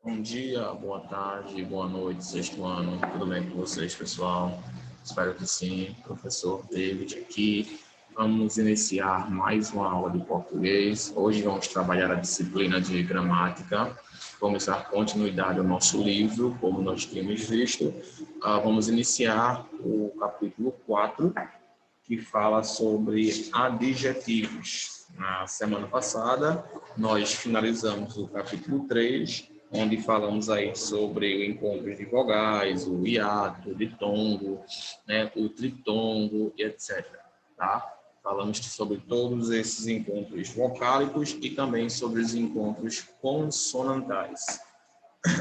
Bom dia, boa tarde, boa noite, sexto ano. Tudo bem com vocês, pessoal? Espero que sim. Professor David aqui. Vamos iniciar mais uma aula de português. Hoje vamos trabalhar a disciplina de gramática. Vamos dar continuidade ao nosso livro, como nós tínhamos visto. Vamos iniciar o capítulo 4, que fala sobre adjetivos. Na semana passada, nós finalizamos o capítulo 3, onde falamos aí sobre o encontro de vogais, o hiato, o ditongo, né, o tritongo, etc. Tá? Falamos sobre todos esses encontros vocálicos e também sobre os encontros consonantais.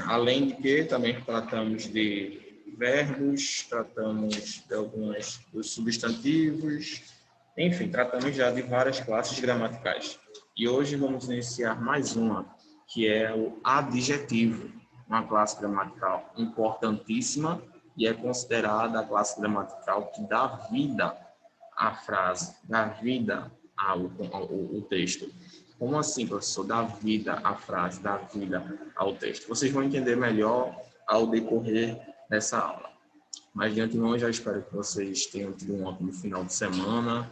Além de que também tratamos de verbos, tratamos de alguns dos substantivos, enfim, tratamos já de várias classes gramaticais. E hoje vamos iniciar mais uma, que é o adjetivo, uma classe gramatical importantíssima e é considerada a classe gramatical que dá vida à frase, dá vida ao texto. Como assim, professor? Dá vida à frase, dá vida ao texto. Vocês vão entender melhor ao decorrer dessa aula. Mas de antemão, eu já espero que vocês tenham tido um ótimo final de semana,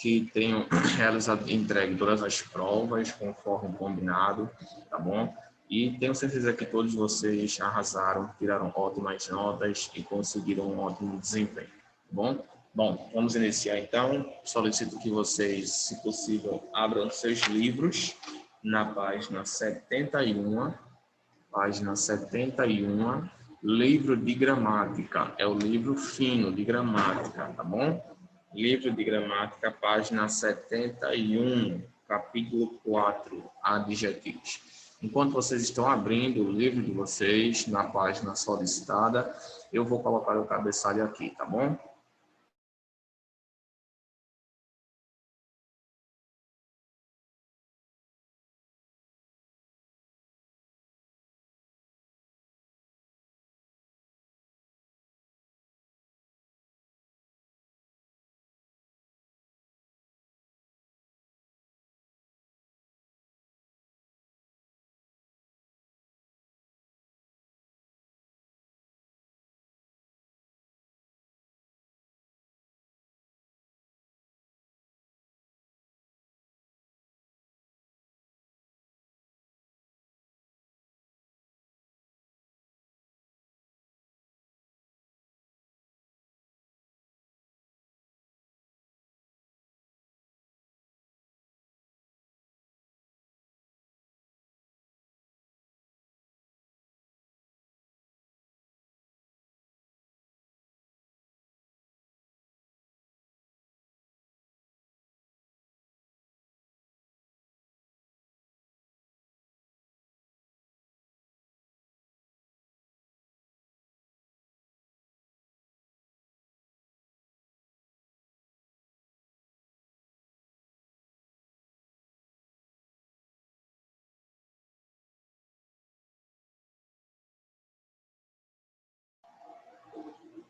que tenham realizado, entregue todas as provas conforme combinado, tá bom? E tenho certeza que todos vocês arrasaram, tiraram ótimas notas e conseguiram um ótimo desempenho, tá bom? Bom, vamos iniciar então. Solicito que vocês, se possível, abram seus livros na página 71, livro de gramática, é o livro fino de gramática, tá bom? Livro de gramática, página 71, capítulo 4, adjetivos. Enquanto vocês estão abrindo o livro de vocês na página solicitada, eu vou colocar o cabeçalho aqui, tá bom?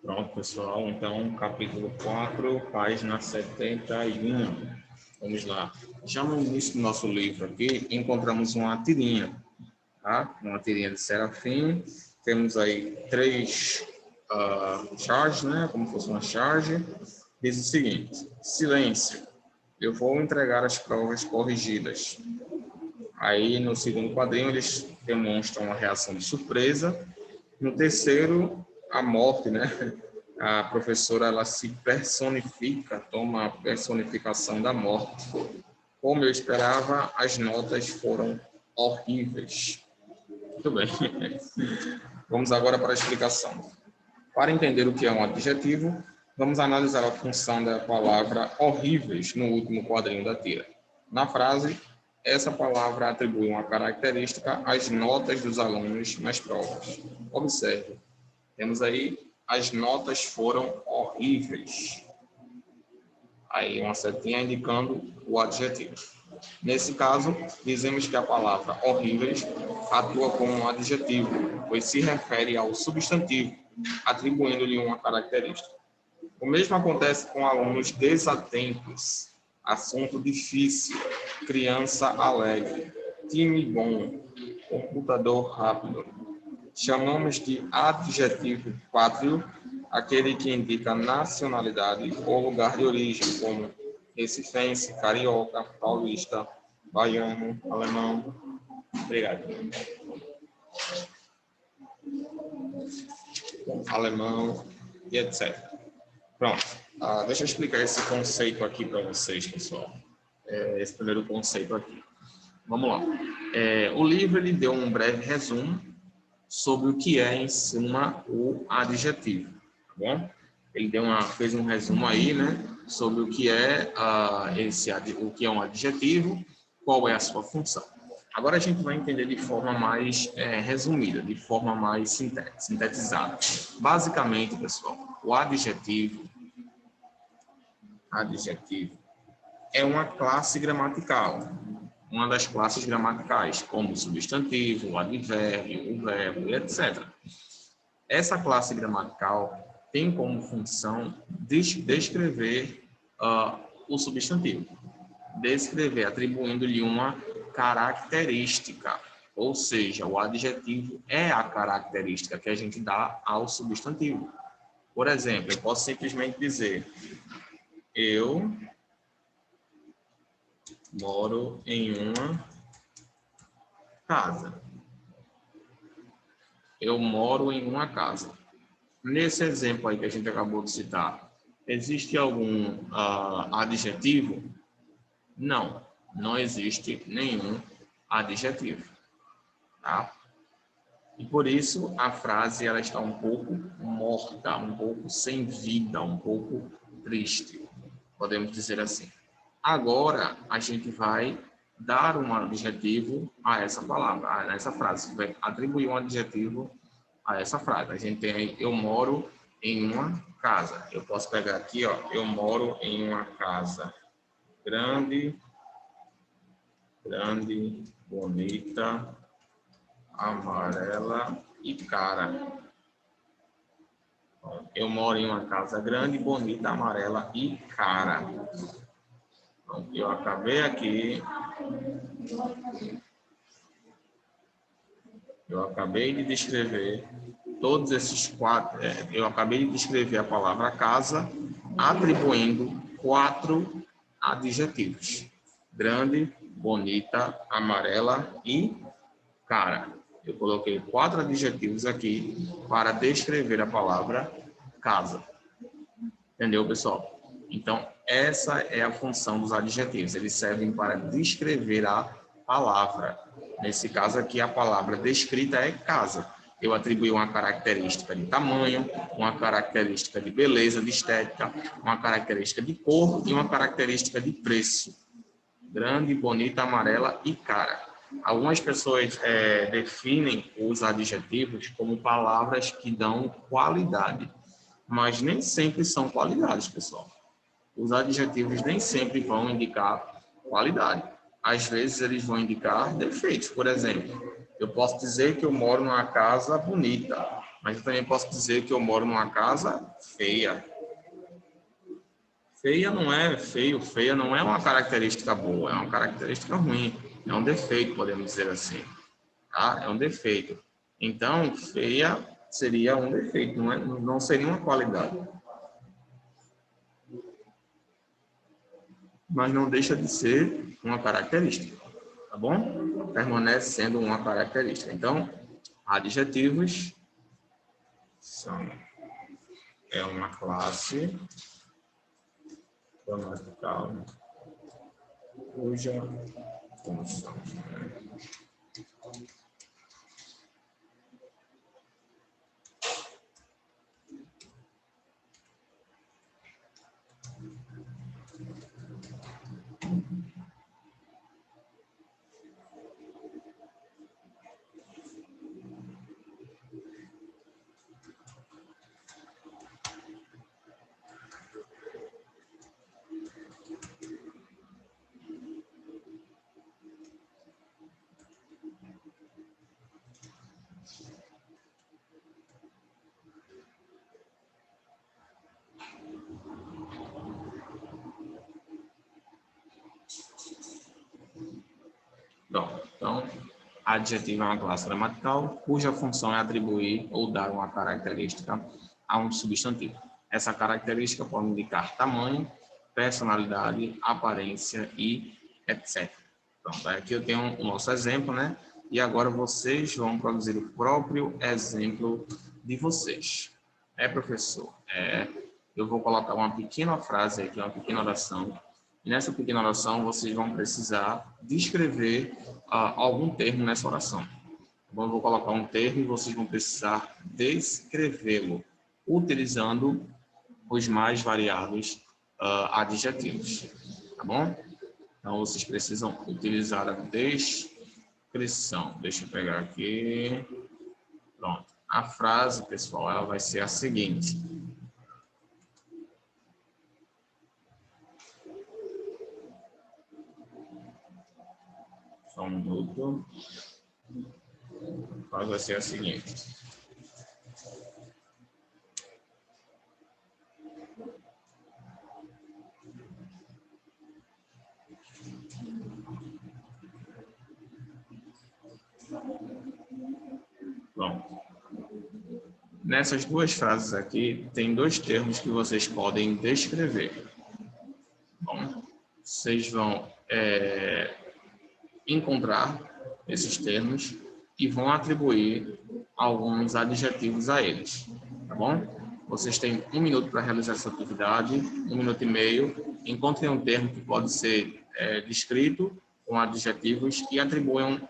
Pronto, pessoal. Então, capítulo 4, página 71. Vamos lá. Já no início do nosso livro aqui, encontramos uma tirinha, tá? Uma tirinha de Serafim. Temos aí três charges, né? Como se fosse uma charge. Diz o seguinte: silêncio. Eu vou entregar as provas corrigidas. Aí, no segundo quadrinho, eles demonstram uma reação de surpresa. No terceiro, a morte, né? A professora, ela se personifica, toma a personificação da morte. Como eu esperava, as notas foram horríveis. Muito bem. Vamos agora para a explicação. Para entender o que é um adjetivo, vamos analisar a função da palavra horríveis no último quadrinho da tira. Na frase, essa palavra atribui uma característica às notas dos alunos nas provas. Observe, temos aí as notas foram horríveis. Aí uma setinha indicando o adjetivo. Nesse caso, dizemos que a palavra horríveis atua como um adjetivo, pois se refere ao substantivo, atribuindo-lhe uma característica. O mesmo acontece com alunos desatentos, assunto difícil, criança alegre, time bom, computador rápido. Chamamos de adjetivo pátrio aquele que indica nacionalidade ou lugar de origem, como recifense, carioca, paulista, baiano, alemão. Obrigado. Alemão e etc. Pronto. Deixa eu explicar esse conceito aqui para vocês, pessoal. Esse primeiro conceito aqui. Vamos lá. O livro ele deu um breve resumo sobre o que é, em suma, o adjetivo. Tá bom? Ele fez um resumo aí, né, sobre o que é o que é um adjetivo, qual é a sua função. Agora a gente vai entender de forma mais resumida, de forma mais sintetizada. Basicamente, pessoal, o adjetivo é uma classe gramatical, uma das classes gramaticais, como o substantivo, o advérbio, o verbo, etc. Essa classe gramatical tem como função descrever o substantivo, descrever, atribuindo-lhe uma característica, ou seja, o adjetivo é a característica que a gente dá ao substantivo. Por exemplo, eu posso simplesmente dizer: eu moro em uma casa. Eu moro em uma casa. Nesse exemplo aí que a gente acabou de citar, existe algum adjetivo? Não, não existe nenhum adjetivo, tá? E por isso a frase ela está um pouco morta, um pouco sem vida, um pouco triste, podemos dizer assim. Agora a gente vai dar um adjetivo a essa palavra, a essa frase, vai atribuir um adjetivo a essa frase. A gente tem aí, eu moro em uma casa. Eu posso pegar aqui, ó, eu moro em uma casa grande, bonita, amarela e cara. Eu moro em uma casa grande, bonita, amarela e cara. Então, eu acabei aqui. Eu acabei de descrever todos esses quatro. Eu acabei de descrever a palavra casa, atribuindo 4 adjetivos: grande, bonita, amarela e cara. Eu coloquei 4 adjetivos aqui para descrever a palavra casa. Entendeu, pessoal? Então, essa é a função dos adjetivos. Eles servem para descrever a palavra. Nesse caso aqui, a palavra descrita é casa. Eu atribuí uma característica de tamanho, uma característica de beleza, de estética, uma característica de cor e uma característica de preço. Grande, bonita, amarela e cara. Algumas pessoas definem os adjetivos como palavras que dão qualidade, mas nem sempre são qualidades, pessoal. Os adjetivos nem sempre vão indicar qualidade. Às vezes eles vão indicar defeitos. Por exemplo, eu posso dizer que eu moro numa casa bonita, mas eu também posso dizer que eu moro numa casa feia. Feia não é feio, feia não é uma característica boa, é uma característica ruim, é um defeito, podemos dizer assim. Tá? É um defeito. Então, feia seria um defeito, não seria uma qualidade. Mas não deixa de ser uma característica, tá bom? Permanece sendo uma característica. Então, adjetivos é uma classe gramatical cuja função Adjetivo é uma classe gramatical cuja função é atribuir ou dar uma característica a um substantivo. Essa característica pode indicar tamanho, personalidade, aparência e etc. Pronto, aqui eu tenho o nosso exemplo, né? E agora vocês vão produzir o próprio exemplo de vocês. Professor? Eu vou colocar uma pequena frase aqui, uma pequena oração. E nessa pequena oração, vocês vão precisar descrever algum termo nessa oração. Então, eu vou colocar um termo e vocês vão precisar descrevê-lo, utilizando os mais variados adjetivos. Tá bom? Então, vocês precisam utilizar a descrição. Deixa eu pegar aqui. Pronto. A frase, pessoal, ela vai ser a seguinte. Só um minuto. A frase vai ser a seguinte. Pronto. Nessas duas frases aqui, tem dois termos que vocês podem descrever. Bom, vocês vão encontrar esses termos e vão atribuir alguns adjetivos a eles, tá bom? Vocês têm 1 minuto para realizar essa atividade, 1 minuto e meio. Encontrem um termo que pode ser descrito com adjetivos e atribuam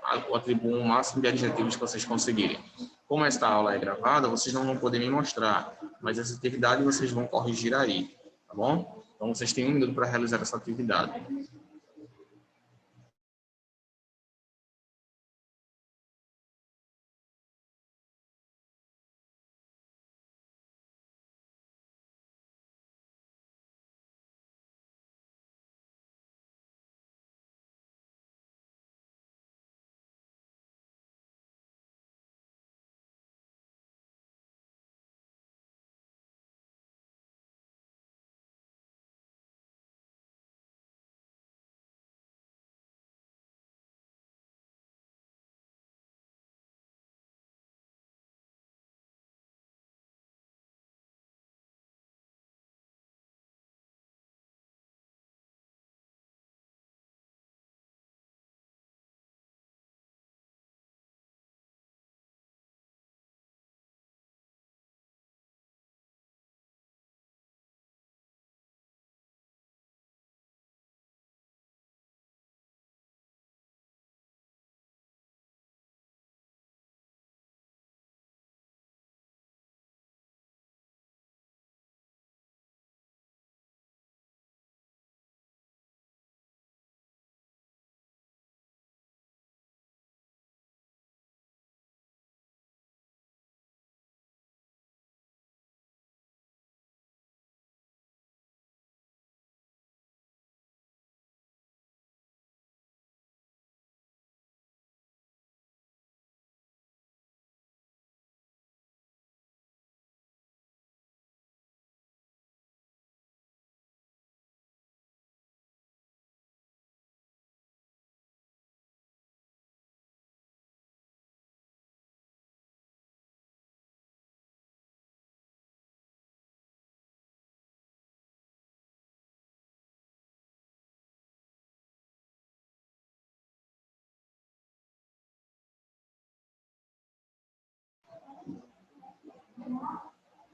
o máximo de adjetivos que vocês conseguirem. Como esta aula é gravada, vocês não vão poder me mostrar, mas essa atividade vocês vão corrigir aí, tá bom? Então, vocês têm 1 minuto para realizar essa atividade.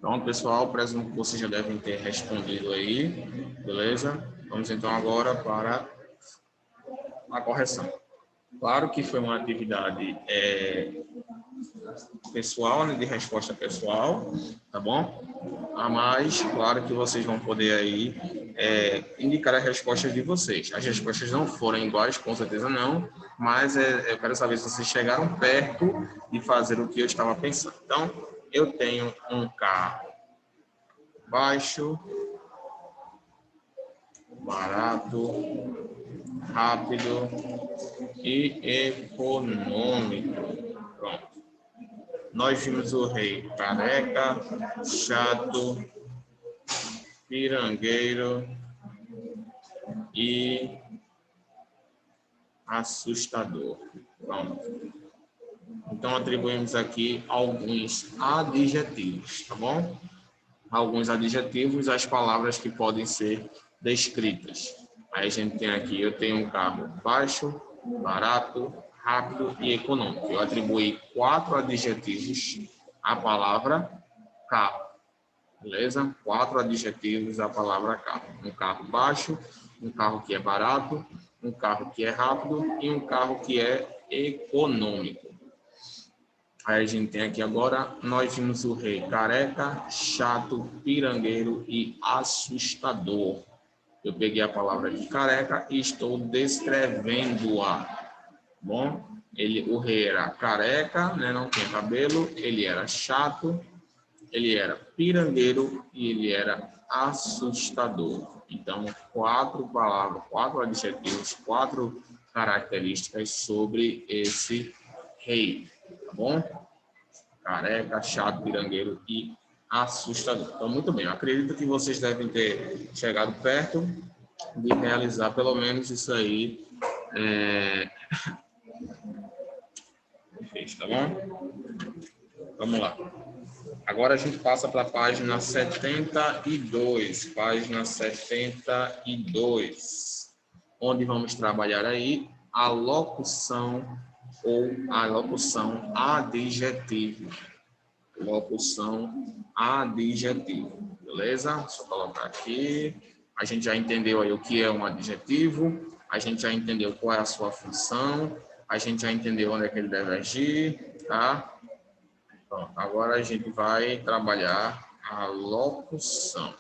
Pronto, pessoal, presumo que vocês já devem ter respondido aí, beleza? Vamos então agora para a correção. Claro que foi uma atividade pessoal, né, de resposta pessoal, tá bom? Mas, claro que vocês vão poder aí indicar as respostas de vocês. As respostas não foram iguais, com certeza não, mas eu quero saber se vocês chegaram perto de fazer o que eu estava pensando. Então, eu tenho um carro baixo, barato, rápido e econômico. Pronto. Nós vimos o rei careca, chato, pirangueiro e assustador. Pronto. Então, atribuímos aqui alguns adjetivos, tá bom? Alguns adjetivos às palavras que podem ser descritas. Aí a gente tem aqui, eu tenho um carro baixo, barato, rápido e econômico. Eu atribuí 4 adjetivos à palavra carro. Beleza? 4 adjetivos à palavra carro. Um carro baixo, um carro que é barato, um carro que é rápido e um carro que é econômico. Aí a gente tem aqui agora, nós vimos o rei careca, chato, pirangueiro e assustador. Eu peguei a palavra de careca e estou descrevendo-a. Bom, o rei era careca, né, não tinha cabelo, ele era chato, ele era pirangueiro e ele era assustador. Então, 4 palavras, 4 adjetivos, 4 características sobre esse rei, tá bom? Careca, chato, pirangueiro e assustador. Então, muito bem. Eu acredito que vocês devem ter chegado perto de realizar pelo menos isso aí. Tá bom? Vamos lá. Agora a gente passa para a página 72. Página 72. Onde vamos trabalhar aí a locução ou a locução adjetivo. Locução adjetivo. Beleza? Deixa eu colocar aqui. A gente já entendeu aí o que é um adjetivo. A gente já entendeu qual é a sua função. A gente já entendeu onde é que ele deve agir, tá? Então, agora a gente vai trabalhar a locução.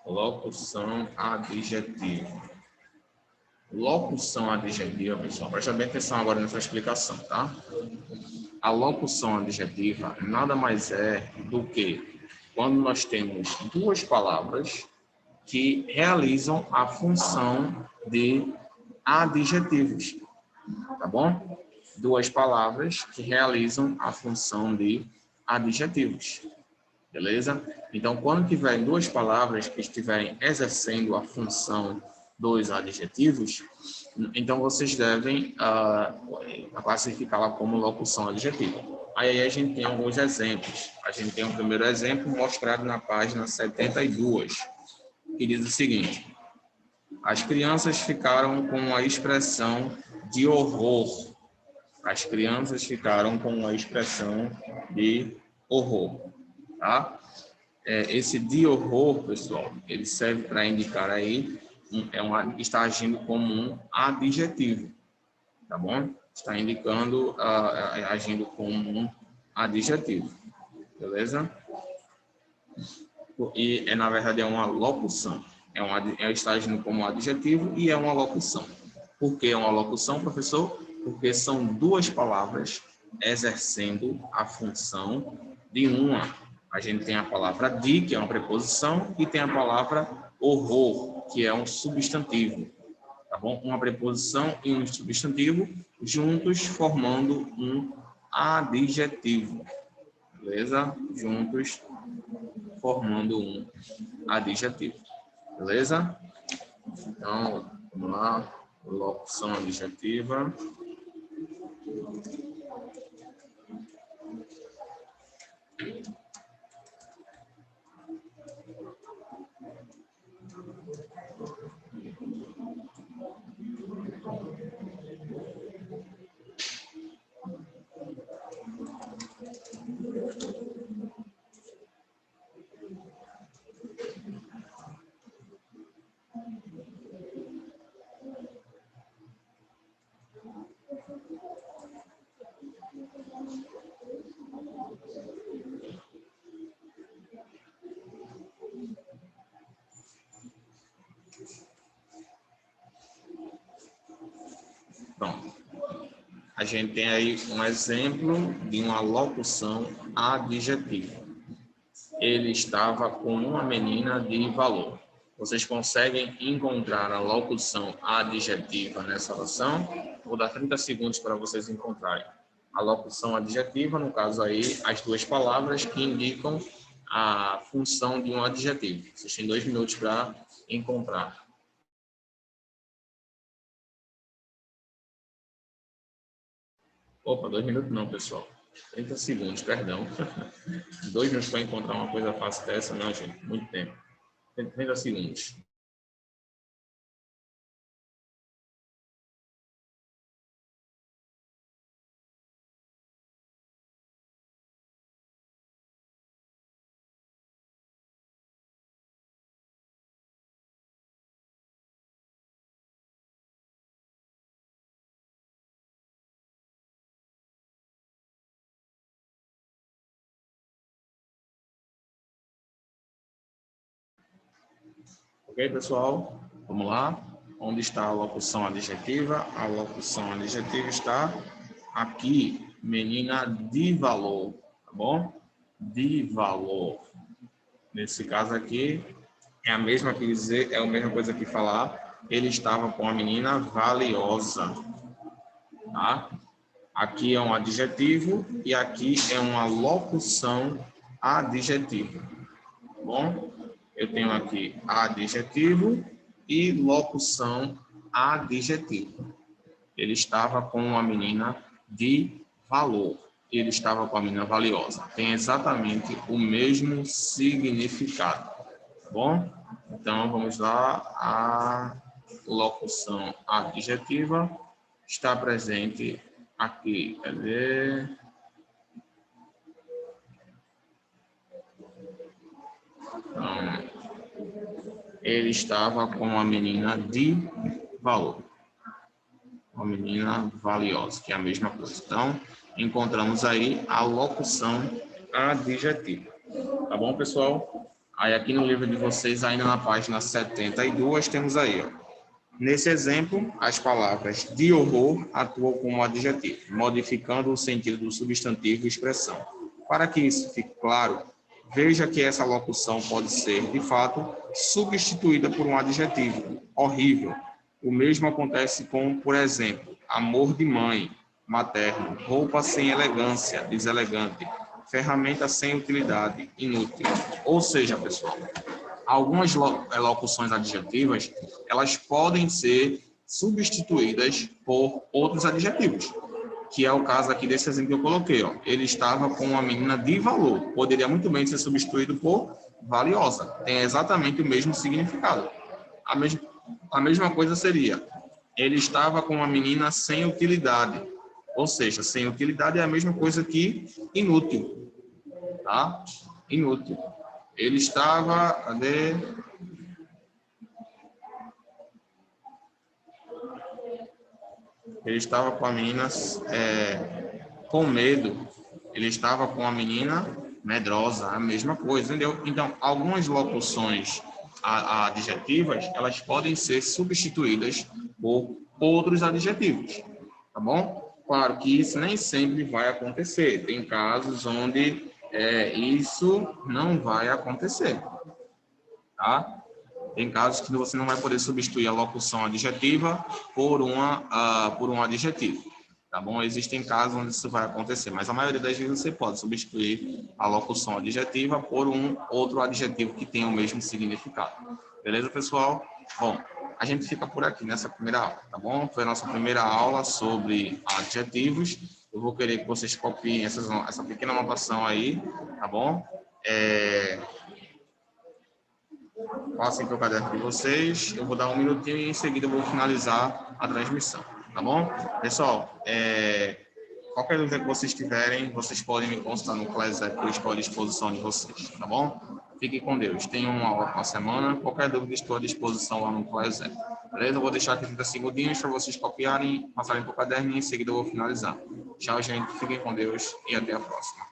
Locução adjetiva. Locução adjetiva, pessoal, presta bem atenção agora nessa explicação, tá? A locução adjetiva nada mais é do que quando nós temos 2 palavras que realizam a função de adjetivos, tá bom? 2 palavras que realizam a função de adjetivos, beleza? Então, quando tiver 2 palavras que estiverem exercendo a função dos adjetivos, então vocês devem classificá-la como locução adjetiva. Aí a gente tem alguns exemplos. A gente tem o primeiro exemplo mostrado na página 72, que diz o seguinte: as crianças ficaram com a expressão de horror. As crianças ficaram com a expressão de horror, tá? Esse de horror, pessoal, ele serve para indicar aí, está agindo como um adjetivo, tá bom? Está indicando, agindo como um adjetivo, beleza? E, na verdade, é uma locução. Está agindo como um adjetivo e é uma locução. Por que é uma locução, professor? Porque são 2 palavras exercendo a função de uma. A gente tem a palavra de, que é uma preposição, e tem a palavra horror, que é um substantivo. Tá bom? Uma preposição e um substantivo juntos formando um adjetivo. Beleza? Juntos formando um adjetivo. Beleza? Então, vamos lá. Locução adjetiva. Pronto. A gente tem aí um exemplo de uma locução adjetiva. Ele estava com uma menina de valor. Vocês conseguem encontrar a locução adjetiva nessa oração? Vou dar 30 segundos para vocês encontrarem. A locução adjetiva, no caso aí, as 2 palavras que indicam a função de um adjetivo. Vocês têm 2 minutos para encontrar. Opa, 2 minutos não, pessoal. 30 segundos, perdão. 2 minutos para encontrar uma coisa fácil dessa, não, gente. Muito tempo. 30 segundos. Ok, pessoal? Vamos lá. Onde está a locução adjetiva? A locução adjetiva está aqui, menina de valor, tá bom? De valor. Nesse caso aqui, é a mesma que dizer, é a mesma coisa que falar, ele estava com a menina valiosa, tá? Aqui é um adjetivo e aqui é uma locução adjetiva, tá bom? Eu tenho aqui adjetivo e locução adjetiva. Ele estava com uma menina de valor. Ele estava com a menina valiosa. Tem exatamente o mesmo significado. Tá bom? Então, vamos lá. A locução adjetiva está presente aqui. Cadê? Então, ele estava com uma menina de valor. Uma menina valiosa, que é a mesma coisa. Então, encontramos aí a locução adjetiva. Tá bom, pessoal? Aí aqui no livro de vocês, ainda na página 72, temos aí, ó. Nesse exemplo, as palavras de horror atuam como adjetivo, modificando o sentido do substantivo e expressão. Para que isso fique claro, veja que essa locução pode ser, de fato, substituída por um adjetivo, horrível. O mesmo acontece com, por exemplo, amor de mãe, materno, roupa sem elegância, deselegante, ferramenta sem utilidade, inútil. Ou seja, pessoal, algumas locuções adjetivas, elas podem ser substituídas por outros adjetivos, que é o caso aqui desse exemplo que eu coloquei, ó. Ele estava com uma menina de valor, poderia muito bem ser substituído por valiosa, tem exatamente o mesmo significado. A mesma coisa seria, ele estava com uma menina sem utilidade, ou seja, sem utilidade é a mesma coisa que inútil, tá? Inútil. Ele estava, cadê? Ele estava com a menina com medo. Ele estava com a menina medrosa, a mesma coisa, entendeu? Então, algumas locuções adjetivas, elas podem ser substituídas por outros adjetivos, tá bom? Claro que isso nem sempre vai acontecer. Tem casos onde isso não vai acontecer, tá? Tem casos que você não vai poder substituir a locução adjetiva por um adjetivo, tá bom? Existem casos onde isso vai acontecer, mas a maioria das vezes você pode substituir a locução adjetiva por um outro adjetivo que tenha o mesmo significado. Beleza, pessoal? Bom, a gente fica por aqui nessa primeira aula, tá bom? Foi a nossa primeira aula sobre adjetivos. Eu vou querer que vocês copiem essa pequena anotação aí, tá bom? Passem para o caderno de vocês, eu vou dar um minutinho e em seguida eu vou finalizar a transmissão, tá bom? Pessoal, qualquer dúvida que vocês tiverem, vocês podem me consultar no ClassApp, que eu estou à disposição de vocês, tá bom? Fiquem com Deus, tenham uma ótima semana, qualquer dúvida estou à disposição lá no ClassApp, beleza? Eu vou deixar aqui 30 segundinhos para vocês copiarem, passarem para o caderno e em seguida eu vou finalizar. Tchau, gente, fiquem com Deus e até a próxima.